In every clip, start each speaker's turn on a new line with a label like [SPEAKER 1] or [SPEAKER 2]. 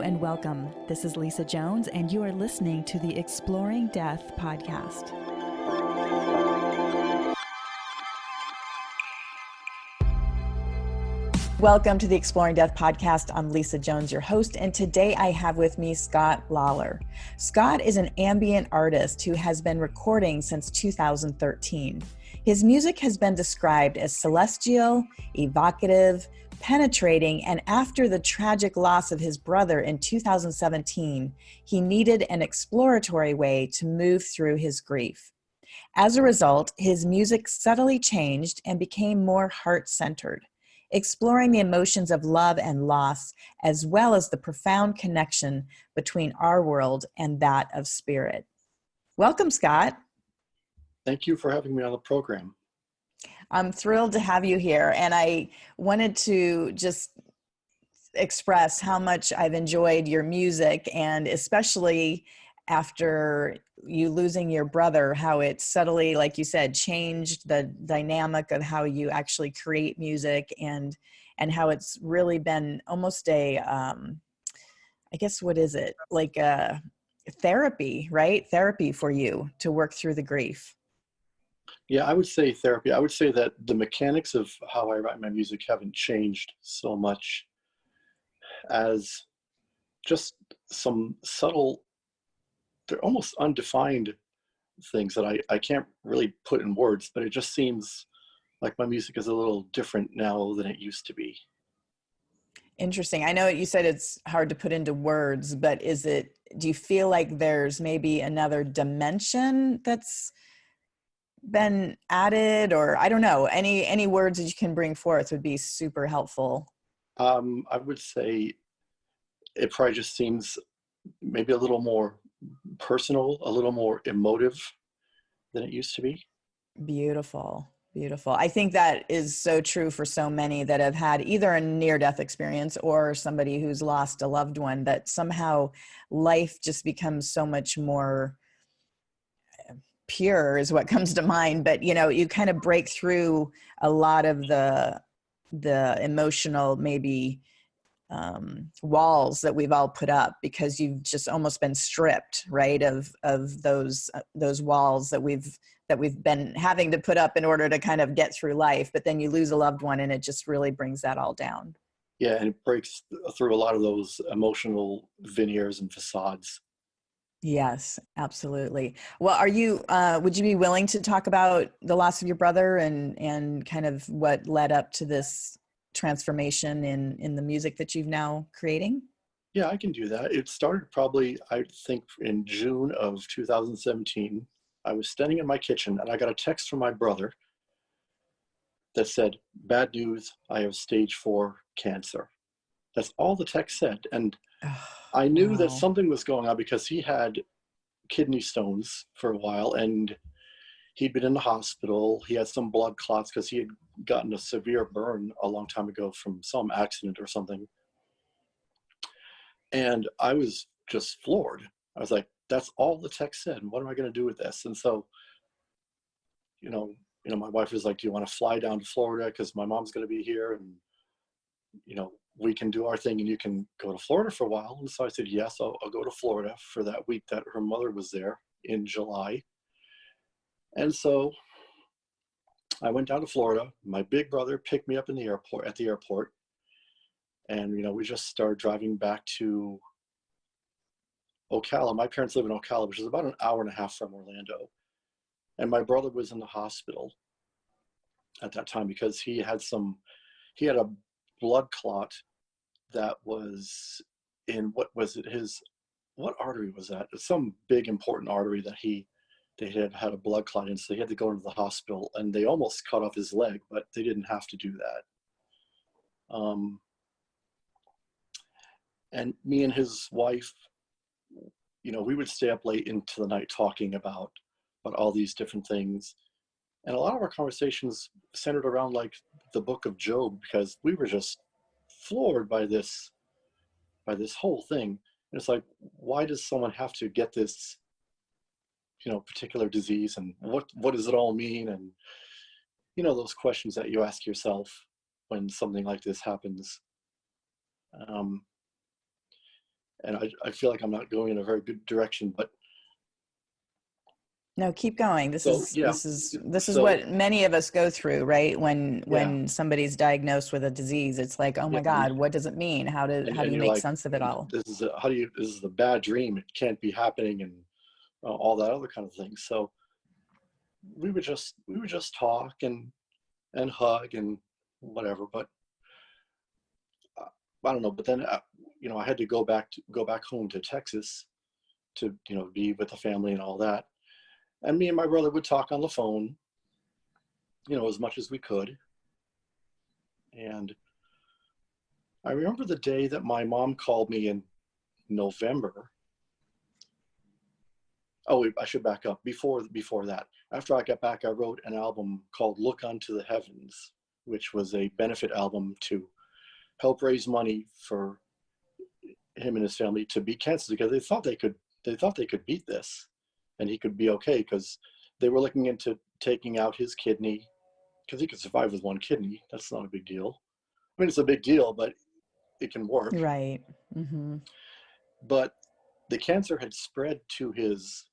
[SPEAKER 1] and welcome. This is Lisa Jones, and you are listening to the Exploring Death podcast. Welcome to the Exploring Death podcast. I'm Lisa Jones, your host, and today I have with me Scott Lawler. Scott is an ambient artist who has been recording since 2013. His music has been described as celestial, evocative, penetrating, and after the tragic loss of his brother in 2017, he needed an exploratory way to move through his grief. As a result, his music subtly changed and became more heart-centered, exploring the emotions of love and loss, as well as the profound connection between our world and that of spirit. Welcome, Scott.
[SPEAKER 2] Thank you for having me on the program.
[SPEAKER 1] I'm thrilled to have you here, and I wanted to just express how much I've enjoyed your music, and especially after you losing your brother, how it subtly, like you said, changed the dynamic of how you actually create music, and how it's really been almost a, I guess, what is it? Like a therapy, right? Therapy for you to work through the grief.
[SPEAKER 2] Yeah, I would say therapy. I would say that the mechanics of how I write my music haven't changed so much as just some subtle, they're almost undefined things that I can't really put in words, but it just seems like my music is a little different now than it used to be.
[SPEAKER 1] Interesting. I know you said it's hard to put into words, but do you feel like there's maybe another dimension that's been added, or I don't know, any words that you can bring forth would be super helpful?
[SPEAKER 2] I would say it probably just seems maybe a little more personal, a little more emotive than it used to be.
[SPEAKER 1] Beautiful. Beautiful. I think that is so true for so many that have had either a near-death experience or somebody who's lost a loved one, that somehow life just becomes so much more pure is what comes to mind. But you kind of break through a lot of the emotional maybe walls that we've all put up, because you've just almost been stripped, right, of those walls that we've been having to put up in order to kind of get through life. But then you lose a loved one and it just really brings that all down.
[SPEAKER 2] Yeah, and it breaks through a lot of those emotional veneers and facades.
[SPEAKER 1] Yes, absolutely. Well, would you be willing to talk about the loss of your brother and kind of what led up to this transformation in the music that you've now creating?
[SPEAKER 2] Yeah, I can do that. It started probably, I think, in June of 2017. I was standing in my kitchen and I got a text from my brother that said, "Bad news, I have stage 4 cancer." That's all the text said. And I knew that something was going on because he had kidney stones for a while and he'd been in the hospital. He had some blood clots because he had gotten a severe burn a long time ago from some accident or something. And I was just floored. I was like, that's all the text said. What am I going to do with this? And so, my wife was like, "Do you want to fly down to Florida? Because my mom's going to be here and, we can do our thing and you can go to Florida for a while." And so I said, yes, I'll go to Florida for that week that her mother was there in July. And so I went down to Florida. My big brother picked me up at the airport. And, we just started driving back to Ocala. My parents live in Ocala, which is about an hour and a half from Orlando. And my brother was in the hospital at that time because he had a blood clot that was in, what artery was that? It's some big important artery that they had a blood clot in, so he had to go into the hospital, and they almost cut off his leg, but they didn't have to do that. And me and his wife, we would stay up late into the night talking about all these different things. And a lot of our conversations centered around like the book of Job, because we were just floored by this whole thing. And it's like, why does someone have to get this, particular disease, and what does it all mean? And, those questions that you ask yourself when something like this happens. and I feel like I'm not going in a very good direction, but
[SPEAKER 1] No, keep going.
[SPEAKER 2] so yeah,
[SPEAKER 1] This is
[SPEAKER 2] so
[SPEAKER 1] what many of us go through, right?
[SPEAKER 2] yeah,
[SPEAKER 1] When somebody's diagnosed with a disease, it's like, oh
[SPEAKER 2] yeah,
[SPEAKER 1] my God, what does it mean? How do
[SPEAKER 2] and
[SPEAKER 1] you
[SPEAKER 2] you're
[SPEAKER 1] make
[SPEAKER 2] like,
[SPEAKER 1] sense of it all?
[SPEAKER 2] this is a, how do you, this is a bad dream. It can't be happening, and all that other kind of thing. So we would just talk and hug and whatever. But uh, I don't know. But then I had to go back home to Texas to be with the family and all that. And me and my brother would talk on the phone, as much as we could. And I remember the day that my mom called me in November. Oh, wait, I should back up. Before that, after I got back, I wrote an album called "Look Unto the Heavens," which was a benefit album to help raise money for him and his family to beat cancer, because they thought they could beat this, and he could be okay, because they were looking into taking out his kidney, because he could survive with one kidney. That's not a big deal. I mean, it's a big deal, but it can work.
[SPEAKER 1] Right. Mm-hmm.
[SPEAKER 2] But the cancer had spread to his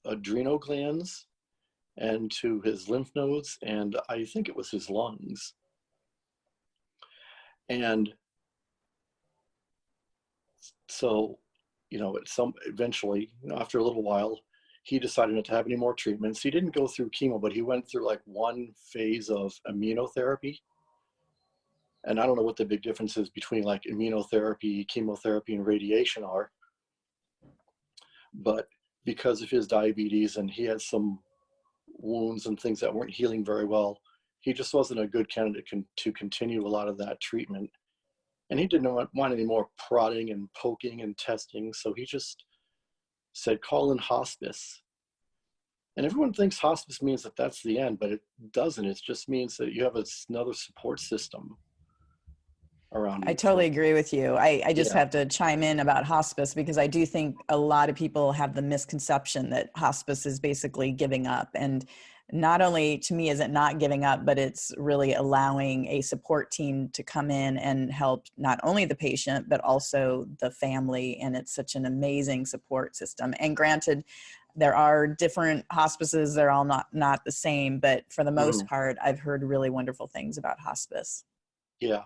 [SPEAKER 2] adrenal glands and to his lymph nodes, and I think it was his lungs. And so, eventually, after a little while, he decided not to have any more treatments. He didn't go through chemo, but he went through like one phase of immunotherapy. And I don't know what the big differences between like immunotherapy, chemotherapy, and radiation are. But because of his diabetes, and he had some wounds and things that weren't healing very well, he just wasn't a good candidate to continue a lot of that treatment. And he didn't want any more prodding and poking and testing. So he just said, call in hospice. And everyone thinks hospice means that that's the end, but it doesn't. It just means that you have another support system around
[SPEAKER 1] I
[SPEAKER 2] you.
[SPEAKER 1] totally agree with you. I just
[SPEAKER 2] Yeah.
[SPEAKER 1] have to chime in about hospice because I do think a lot of people have the misconception that hospice is basically giving up. And not only to me is it not giving up, but it's really allowing a support team to come in and help not only the patient, but also the family. And it's such an amazing support system. And granted, there are different hospices. They're all not the same, but for the most
[SPEAKER 2] Mhm.
[SPEAKER 1] part, I've heard really wonderful things about hospice.
[SPEAKER 2] Yeah.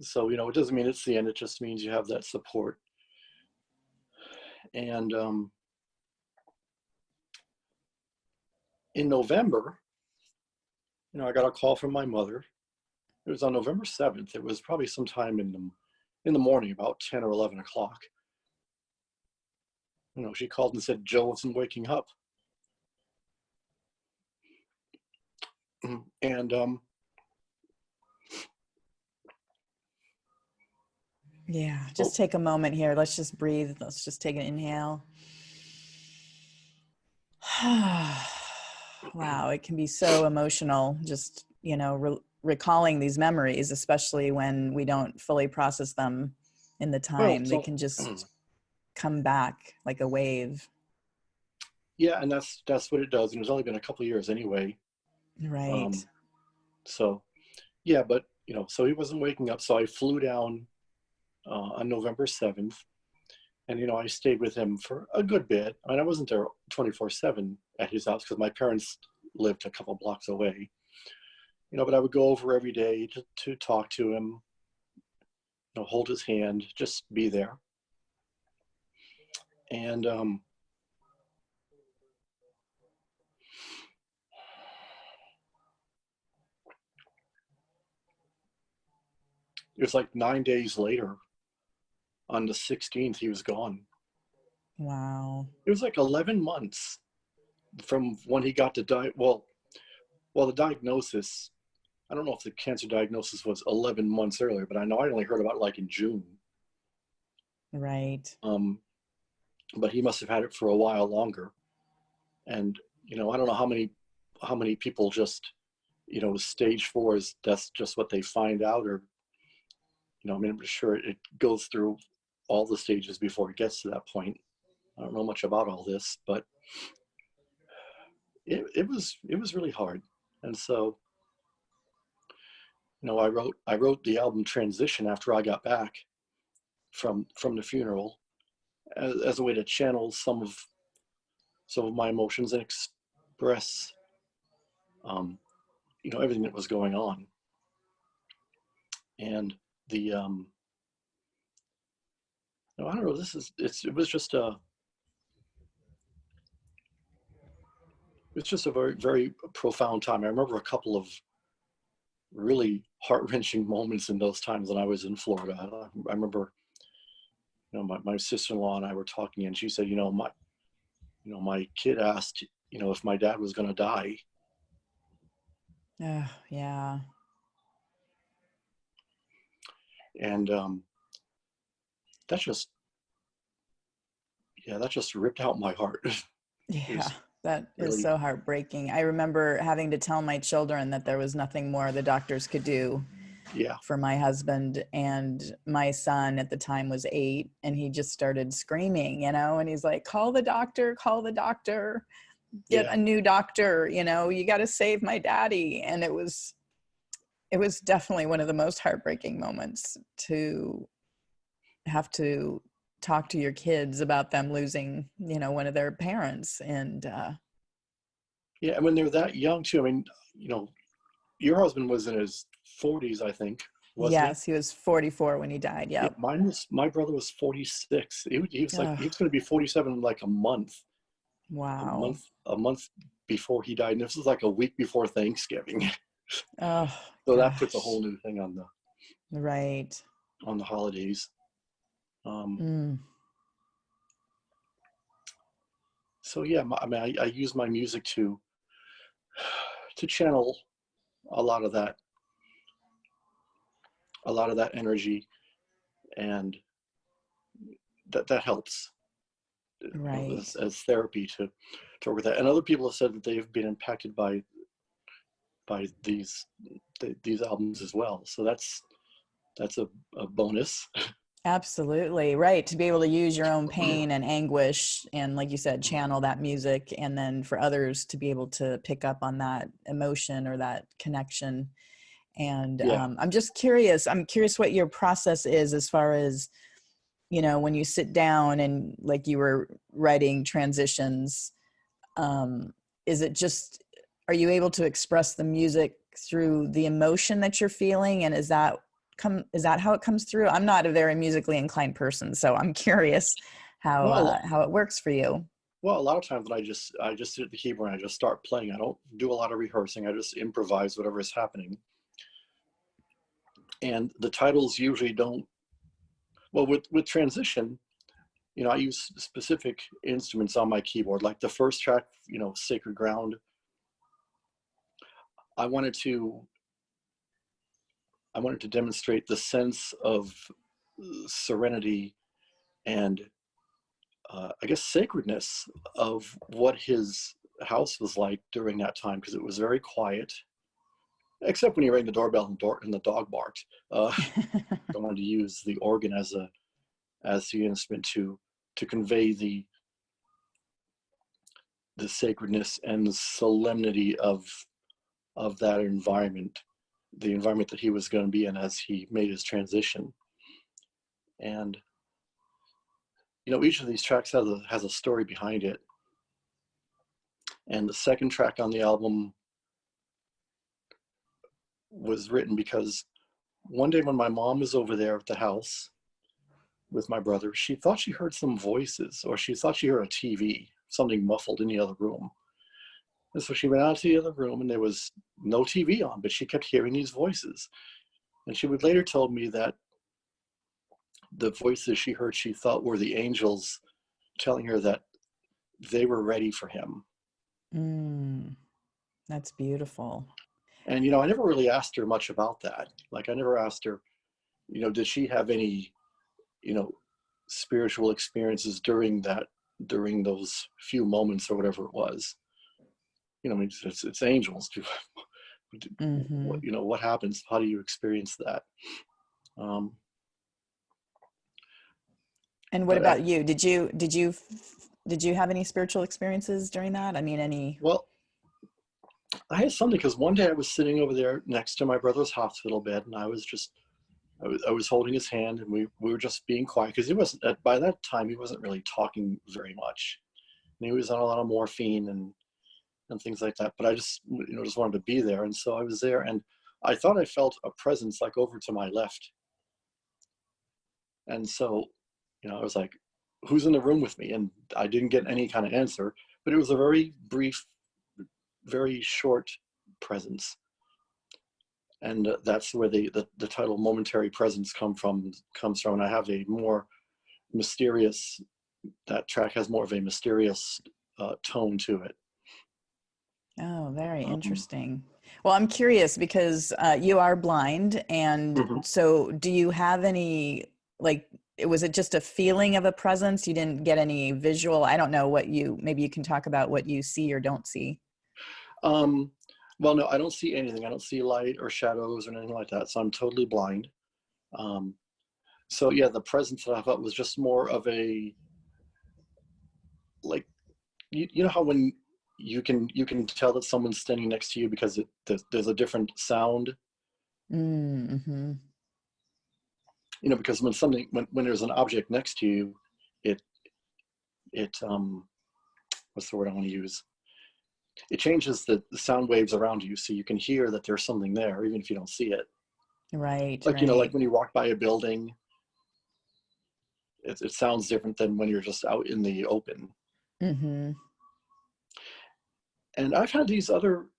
[SPEAKER 2] So, it doesn't mean it's the end. It just means you have that support. And in November, I got a call from my mother. It was on November 7th. It was probably sometime in the morning, about 10 or 11 o'clock. She called and said Joe wasn't waking up. And
[SPEAKER 1] Yeah,
[SPEAKER 2] oh,
[SPEAKER 1] just take a moment here. Let's just breathe. Let's just take an inhale. Wow, it can be so emotional just, recalling these memories, especially when we don't fully process them in the
[SPEAKER 2] well,
[SPEAKER 1] time. They
[SPEAKER 2] so
[SPEAKER 1] can just come back like a wave.
[SPEAKER 2] yeah, and that's what it does. And it's only been a couple of years anyway.
[SPEAKER 1] Right.
[SPEAKER 2] Um, so yeah, but so he wasn't waking up. So I flew down on November 7th, and I stayed with him for a good bit. I mean, I wasn't there 24/7 at his house because my parents lived a couple blocks away. But I would go over every day to talk to him, hold his hand, just be there. And it was like 9 days later, on the 16th, he was gone.
[SPEAKER 1] Wow.
[SPEAKER 2] It was like 11 months from when he got the well, the diagnosis. I don't know if the cancer diagnosis was 11 months earlier, but I know I only heard about it like in June.
[SPEAKER 1] Right.
[SPEAKER 2] But he must have had it for a while longer. And I don't know how many people just stage 4 is that's just what they find out, or I mean, I'm sure it goes through all the stages before it gets to that point. I don't know much about all this, but it was really hard. And so I wrote the album Transition after I got back from the funeral as a way to channel some of my emotions and express, everything that was going on. And the, I don't know, it was just a very, very profound time. I remember a couple of really heart-wrenching moments in those times when I was in Florida. I remember, my sister-in-law and I were talking, and she said, my kid asked, if my dad was going to die.
[SPEAKER 1] Yeah.
[SPEAKER 2] And that just ripped out my heart.
[SPEAKER 1] Yeah, that is
[SPEAKER 2] really,
[SPEAKER 1] so heartbreaking. I remember having to tell my children that there was nothing more the doctors could do for my husband, and my son at the time was 8, and he just started screaming, and he's like, call the doctor, get a new doctor, you got to save my daddy. And it was definitely one of the most heartbreaking moments to have to talk to your kids about them losing, one of their parents. And
[SPEAKER 2] and when they're that young too, I mean, your husband was in his 40s, I think.
[SPEAKER 1] Yes, he was 44 when he died.
[SPEAKER 2] Yeah, my brother was 46. He was like, he was going to be 47 in like a month.
[SPEAKER 1] Wow.
[SPEAKER 2] A month before he died. And this was like a week before Thanksgiving.
[SPEAKER 1] Oh,
[SPEAKER 2] so that puts a whole new thing on the holidays. So yeah, I use my music to channel a lot of that energy, and that helps as therapy to work with that. And other people have said that they've been impacted by these albums as well. So that's a bonus.
[SPEAKER 1] Absolutely. Right. To be able to use your own pain and anguish and, like you said, channel that music, and then for others to be able to pick up on that emotion or that connection. And I'm just curious. I'm curious what your process is as far as, when you sit down and like you were writing transitions, is it just, are you able to express the music through the emotion that you're feeling? And is that how it comes through? I'm not a very musically inclined person, so I'm curious how it works for you.
[SPEAKER 2] Well, a lot of times when I just sit at the keyboard and I just start playing. I don't do a lot of rehearsing. I just improvise whatever is happening. And the titles usually don't. Well, with transition, I use specific instruments on my keyboard. Like the first track, Sacred Ground. I wanted to demonstrate the sense of serenity and I guess sacredness of what his house was like during that time, because it was very quiet, except when he rang the doorbell and the dog barked. I wanted to use the organ as the instrument to convey the sacredness and the solemnity of that environment, the environment that he was going to be in as he made his transition. And each of these tracks has a story behind it. And the second track on the album was written because one day when my mom was over there at the house with my brother, she thought she heard some voices, or she thought she heard a TV, something muffled in the other room. And so she went out to the other room, and there was no TV on, but she kept hearing these voices. And she would later tell me that the voices she heard, she thought were the angels telling her that they were ready for him.
[SPEAKER 1] That's beautiful.
[SPEAKER 2] And, I never really asked her much about that. Like, I never asked her, did she have any, spiritual experiences during those few moments or whatever it was. It's angels. What happens? How do you experience that?
[SPEAKER 1] And what about you? Did you have any spiritual experiences during that? I mean, any?
[SPEAKER 2] Well, I had something, because one day I was sitting over there next to my brother's hospital bed, and I was just I was holding his hand, and we were just being quiet because he wasn't, by that time, he wasn't really talking very much. And he was on a lot of morphine and things like that. But I just, just wanted to be there. And so I was there, and I thought I felt a presence like over to my left. And so, I was like, who's in the room with me? And I didn't get any kind of answer, but it was a very brief, very short presence. And that's where the title "Momentary Presence" comes from. And I have a more mysterious, that track has more of a mysterious tone to it.
[SPEAKER 1] Oh, very interesting. Well, I'm curious because you are blind. And so do you have any, was it just a feeling of a presence? You didn't get any visual? I don't know maybe you can talk about what you see or don't see.
[SPEAKER 2] Well, no, I don't see anything. I don't see light or shadows or anything like that. So I'm totally blind. So yeah, the presence that I felt was just more of a, like, you know how when you can tell that someone's standing next to you because there's a different sound.
[SPEAKER 1] Mm-hmm.
[SPEAKER 2] Because when there's an object next to you, it what's the word I want to use? It changes the sound waves around you, so you can hear that there's something there, even if you don't see it.
[SPEAKER 1] Right.
[SPEAKER 2] Like, like when you walk by a building, it sounds different than when you're just out in the open.
[SPEAKER 1] Mm-hmm.
[SPEAKER 2] And I've had these other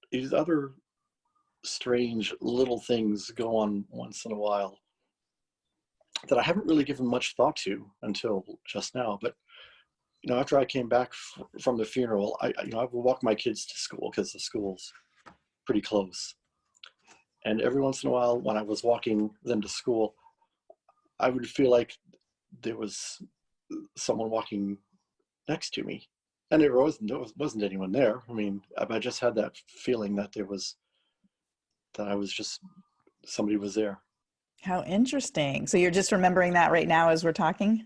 [SPEAKER 2] strange little things go on once in a while that I haven't really given much thought to until just now. But after I came back from the funeral, I would walk my kids to school because the school's pretty close. And every once in a while, when I was walking them to school, I would feel like there was someone walking next to me, and there wasn't anyone there. I mean, I just had that feeling that somebody was there.
[SPEAKER 1] How interesting. So you're just remembering that right now as we're talking?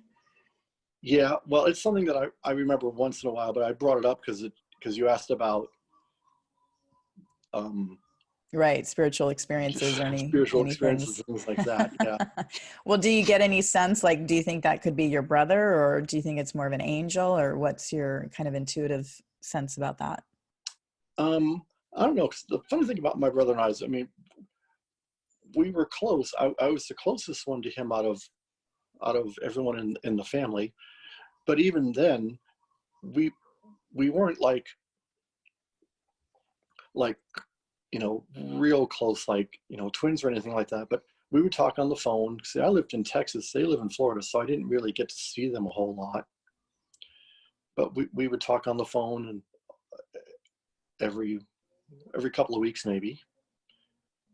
[SPEAKER 2] Yeah, well, it's something that I remember once in a while, but I brought it up because you asked about
[SPEAKER 1] right, spiritual experiences or
[SPEAKER 2] spiritual experiences and things like that. Yeah.
[SPEAKER 1] Well, do you get any sense, do you think that could be your brother, or do you think it's more of an angel, or what's your kind of intuitive sense about that?
[SPEAKER 2] I don't know. 'Cause the funny thing about my brother and I is, we were close. I was the closest one to him out of everyone in the family. But even then, we weren't like real close, twins or anything like that. But we would talk on the phone. See, I lived in Texas, they live in Florida, so I didn't really get to see them a whole lot. But we would talk on the phone, and every couple of weeks maybe.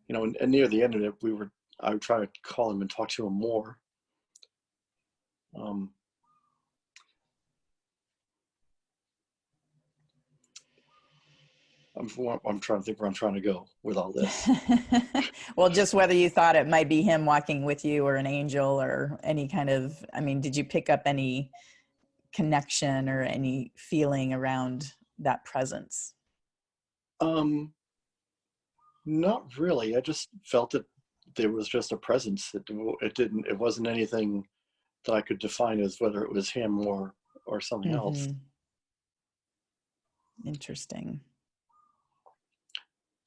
[SPEAKER 2] And near the end of it, I would try to call him and talk to him more. I'm trying to think where I'm trying to go with all this.
[SPEAKER 1] Well, just whether you thought it might be him walking with you or an angel or any kind of, did you pick up any connection or any feeling around that presence?
[SPEAKER 2] Not really. I just felt that there was just a presence. It wasn't anything that I could define as whether it was him or something else.
[SPEAKER 1] Interesting.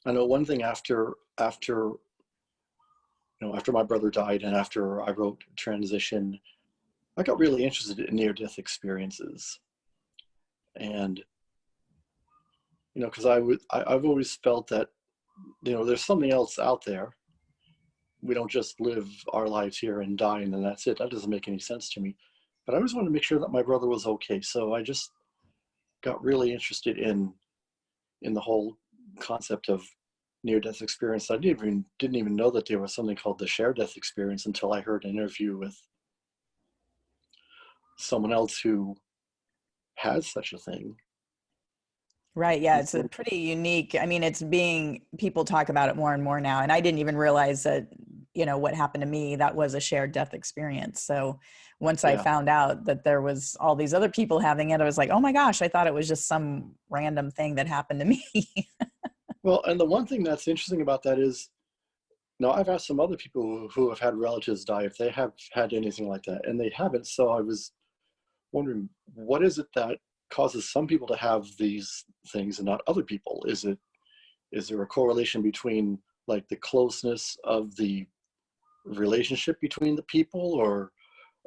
[SPEAKER 2] I know one thing after my brother died and after I wrote Transition, I got really interested in near-death experiences. And, because I've always felt that, there's something else out there. We don't just live our lives here and die and then that's it. That doesn't make any sense to me. But I always wanted to make sure that my brother was okay. So I just got really interested in the whole concept of near-death experience. I didn't even know that there was something called the shared death experience until I heard an interview with someone else who has such a thing.
[SPEAKER 1] Right. Yeah. It's a pretty unique, people talk about it more and more now. And I didn't even realize that, what happened to me, that was a shared death experience. So once I found out that there was all these other people having it, I was like, oh my gosh, I thought it was just some random thing that happened to me.
[SPEAKER 2] Well, and the one thing that's interesting about that is Now, I've asked some other people who have had relatives die if they have had anything like that, and they haven't. So I was wondering, what is it that causes some people to have these things and not other people? Is there a correlation between like the closeness of the relationship between the people, or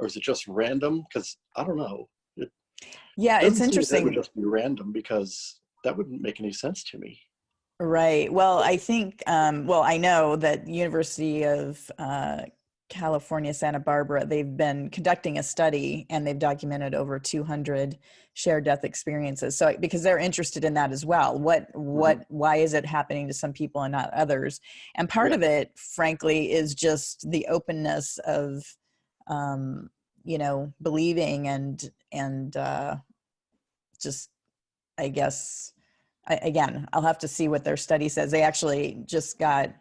[SPEAKER 2] is it just random? Because I don't know. It
[SPEAKER 1] Yeah, it's
[SPEAKER 2] doesn't seem that it would
[SPEAKER 1] interesting.
[SPEAKER 2] just be random, because that wouldn't make any sense to me.
[SPEAKER 1] Right. Well, I think, I know that University of California, Santa Barbara, they've been conducting a study and they've documented over 200 shared death experiences. So, because they're interested in that as well.
[SPEAKER 2] Mhm.
[SPEAKER 1] Why is it happening to some people and not others? And part
[SPEAKER 2] Yeah.
[SPEAKER 1] of it, frankly, is just the openness of, believing and just, I guess, again, I'll have to see what their study says. They actually just got,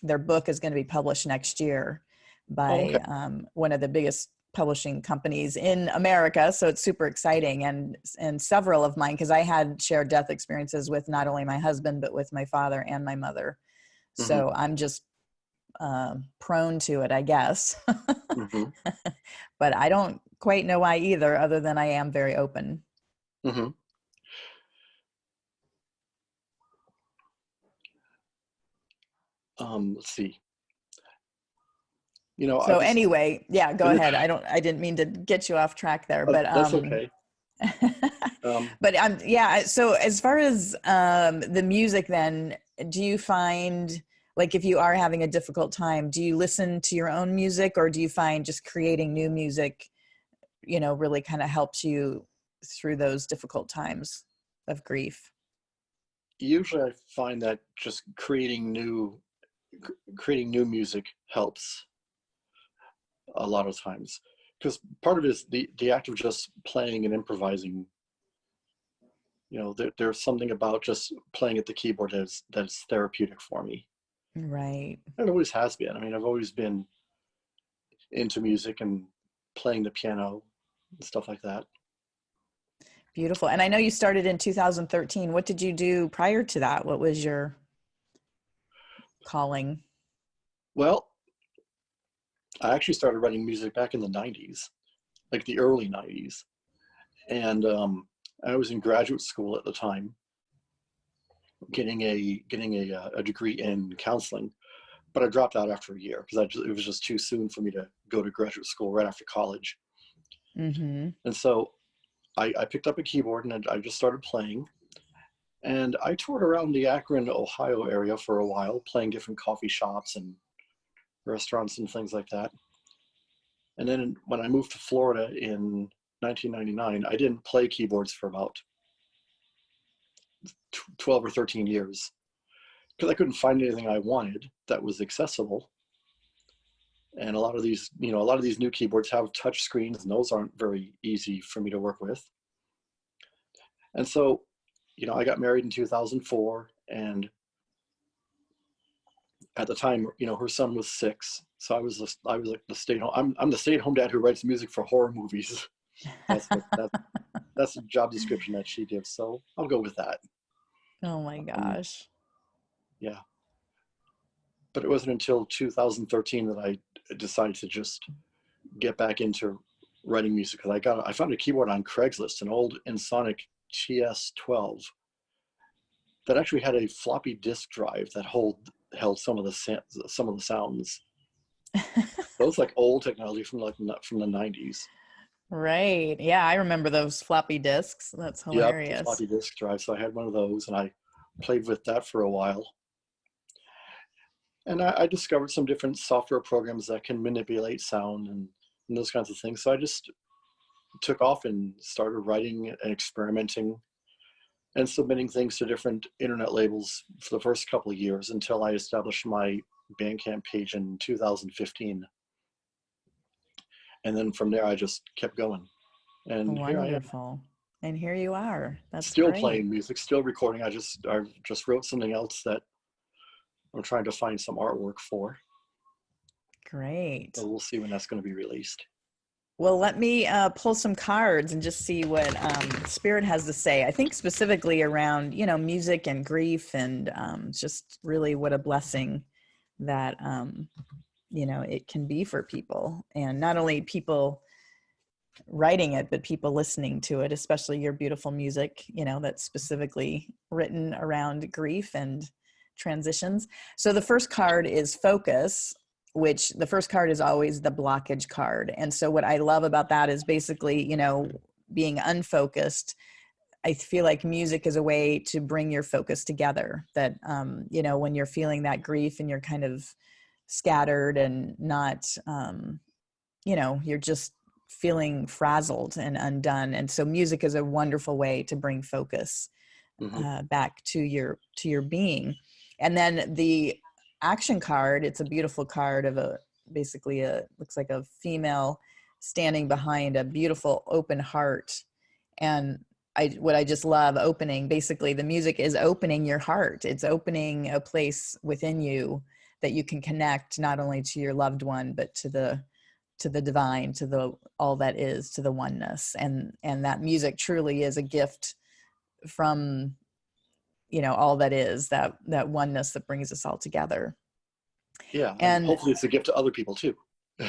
[SPEAKER 1] their book is going to be published next year
[SPEAKER 2] Oh, okay.
[SPEAKER 1] by one of the biggest publishing companies in America. So it's super exciting. And several of mine, because I had shared death experiences with not only my husband, but with my father and my mother.
[SPEAKER 2] Hmm.
[SPEAKER 1] So I'm just prone to it, I guess.
[SPEAKER 2] Hmm.
[SPEAKER 1] But I don't quite know why either, other than I am very open.
[SPEAKER 2] Hmm. Let's see. I
[SPEAKER 1] So
[SPEAKER 2] was.
[SPEAKER 1] anyway, yeah, go ahead. I didn't mean to get you off track there, but
[SPEAKER 2] That's okay. Um,
[SPEAKER 1] but yeah, so as far as the music then, do you find, like, if you are having a difficult time, do you listen to your own music, or do you find just creating new music, really kind of helps you through those difficult times of grief?
[SPEAKER 2] Usually, I find that just creating new music helps a lot of times, because part of it is the act of just playing and improvising. There's something about just playing at the keyboard that's therapeutic for me.
[SPEAKER 1] Right.
[SPEAKER 2] It always has been. I mean, I've always been into music and playing the piano and stuff like that.
[SPEAKER 1] Beautiful. And I know you started in 2013. What did you do prior to that? What was your calling?
[SPEAKER 2] Well, I actually started writing music back in the 90s, like the early 90s. And I was in graduate school at the time, getting a degree in counseling, but I dropped out after a year because it was just too soon for me to go to graduate school right after college.
[SPEAKER 1] Mm-hmm.
[SPEAKER 2] And so I picked up a keyboard and I just started playing. And I toured around the Akron, Ohio area for a while, playing different coffee shops and restaurants and things like that. And then when I moved to Florida in 1999, I didn't play keyboards for about 12 or 13 years because I couldn't find anything I wanted that was accessible. And a lot of these new keyboards have touch screens, and those aren't very easy for me to work with. And so, I got married in 2004, and at the time, her son was 6, so I was like the stay home. I'm the stay at home dad who writes music for horror movies. That's the job description that she gives. So I'll go with that.
[SPEAKER 1] Oh my
[SPEAKER 2] Um,
[SPEAKER 1] gosh.
[SPEAKER 2] yeah, but it wasn't until 2013 that I decided to just get back into writing music, because I found a keyboard on Craigslist, an old Ensoniq TS12 that actually had a floppy disk drive that held some of the sounds. Those like old technology from the 90s.
[SPEAKER 1] Right. Yeah, I remember those floppy disks. That's
[SPEAKER 2] Yep, the
[SPEAKER 1] hilarious.
[SPEAKER 2] floppy disk drive. So I had one of those, and I played with that for a while. And I discovered some different software programs that can manipulate sound and those kinds of things. So I just took off and started writing and experimenting and submitting things to different internet labels for the first couple of years until I established my Bandcamp page in 2015. And then from there, I just kept going. And here I am,
[SPEAKER 1] Wonderful. And here you are. That's
[SPEAKER 2] still
[SPEAKER 1] great.
[SPEAKER 2] playing music, still recording. I just wrote something else that I'm trying to find some artwork for. So
[SPEAKER 1] Great.
[SPEAKER 2] we'll see when that's going to be released.
[SPEAKER 1] Well, let me pull some cards and just see what Spirit has to say. I think specifically around, music and grief, and just really what a blessing that, it can be for people, and not only people writing it, but people listening to it, especially your beautiful music, that's specifically written around grief and transitions. So the first card is focus, which the first card is always the blockage card. And so what I love about that is basically, being unfocused. I feel like music is a way to bring your focus together, that, when you're feeling that grief and you're kind of scattered and not, you're just feeling frazzled and undone. And so music is a wonderful way to bring focus back to your being. And then the action card, it's a beautiful card of looks like a female standing behind a beautiful open heart. And what I just love, opening, basically the music is opening your heart. It's opening a place within you that you can connect not only to your loved one, but to the divine, to the all that is, to the oneness. And that music truly is a gift from, all that is, that oneness that brings us all together.
[SPEAKER 2] Yeah. And hopefully it's a gift to other people too.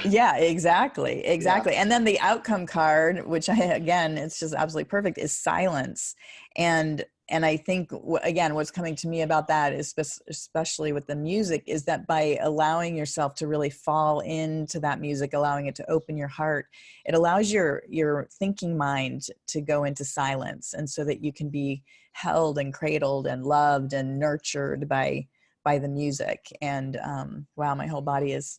[SPEAKER 1] Yeah, exactly. Yeah. And then the outcome card, which it's just absolutely perfect, is silence. And I think, again, what's coming to me about that is, especially with the music, is that by allowing yourself to really fall into that music, allowing it to open your heart, it allows your thinking mind to go into silence, and so that you can be held and cradled and loved and nurtured by the music. And wow, my whole body is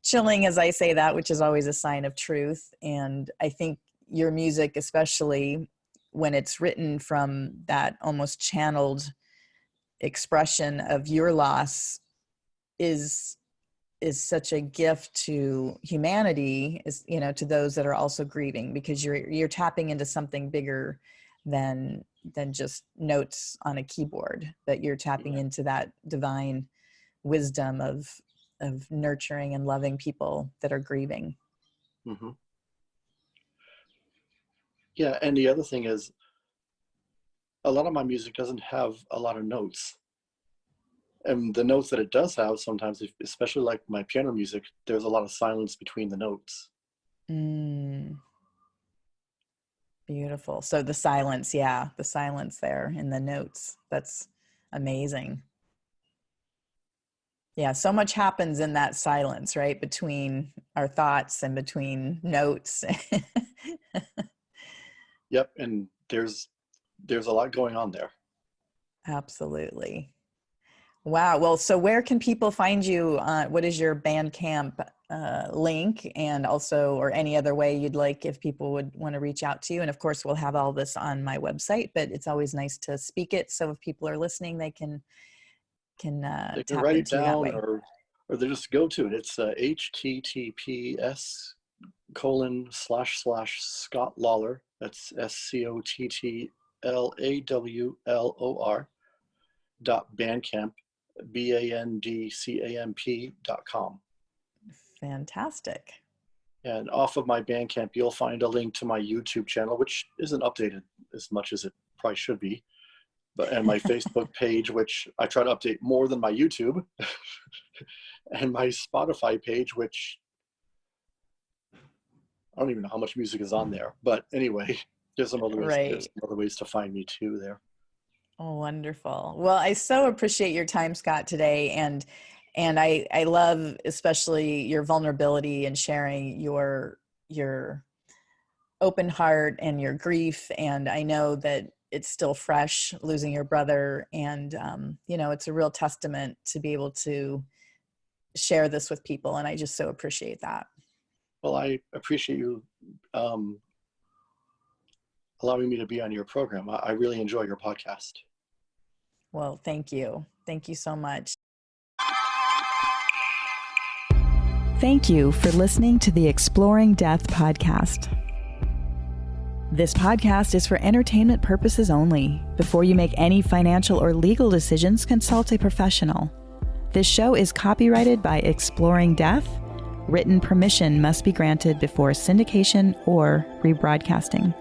[SPEAKER 1] chilling as I say that, which is always a sign of truth. And I think your music, especially when it's written from that almost channeled expression of your loss, is such a gift to humanity, to those that are also grieving, because you're tapping into something bigger than just notes on a keyboard, that you're tapping into that divine wisdom of nurturing and loving people that are grieving.
[SPEAKER 2] Mm-hmm. Yeah, and the other thing is, a lot of my music doesn't have a lot of notes. And the notes that it does have, sometimes, especially like my piano music, there's a lot of silence between the notes.
[SPEAKER 1] Beautiful. So the silence there in the notes, that's amazing. Yeah, so much happens in that silence, right? Between our thoughts and between notes.
[SPEAKER 2] Yep, and there's a lot going on there.
[SPEAKER 1] Absolutely. Wow. Well, so where can people find you? What is your Bandcamp link, and also, or any other way you'd like, if people would want to reach out to you? And of course, we'll have all this on my website, but it's always nice to speak it, so if people are listening, they can
[SPEAKER 2] write it down, or they just go to it. It's https:// Lawler. That's SCOTTLAWLOR.bandcamp, BANDCAMP.com.
[SPEAKER 1] Fantastic.
[SPEAKER 2] And off of my Bandcamp, you'll find a link to my YouTube channel, which isn't updated as much as it probably should be. And my Facebook page, which I try to update more than my YouTube, and my Spotify page, which I don't even know how much music is on there. But anyway, there's some other ways to find me too there.
[SPEAKER 1] Oh, wonderful. Well, I so appreciate your time, Scott, today. And I love especially your vulnerability and sharing your open heart and your grief. And I know that it's still fresh, losing your brother. And, it's a real testament to be able to share this with people. And I just so appreciate that.
[SPEAKER 2] Well, I appreciate you allowing me to be on your program. I really enjoy your podcast.
[SPEAKER 1] Well, thank you. Thank you so much. Thank you for listening to the Exploring Death podcast. This podcast is for entertainment purposes only. Before you make any financial or legal decisions, consult a professional. This show is copyrighted by Exploring Death. Written permission must be granted before syndication or rebroadcasting.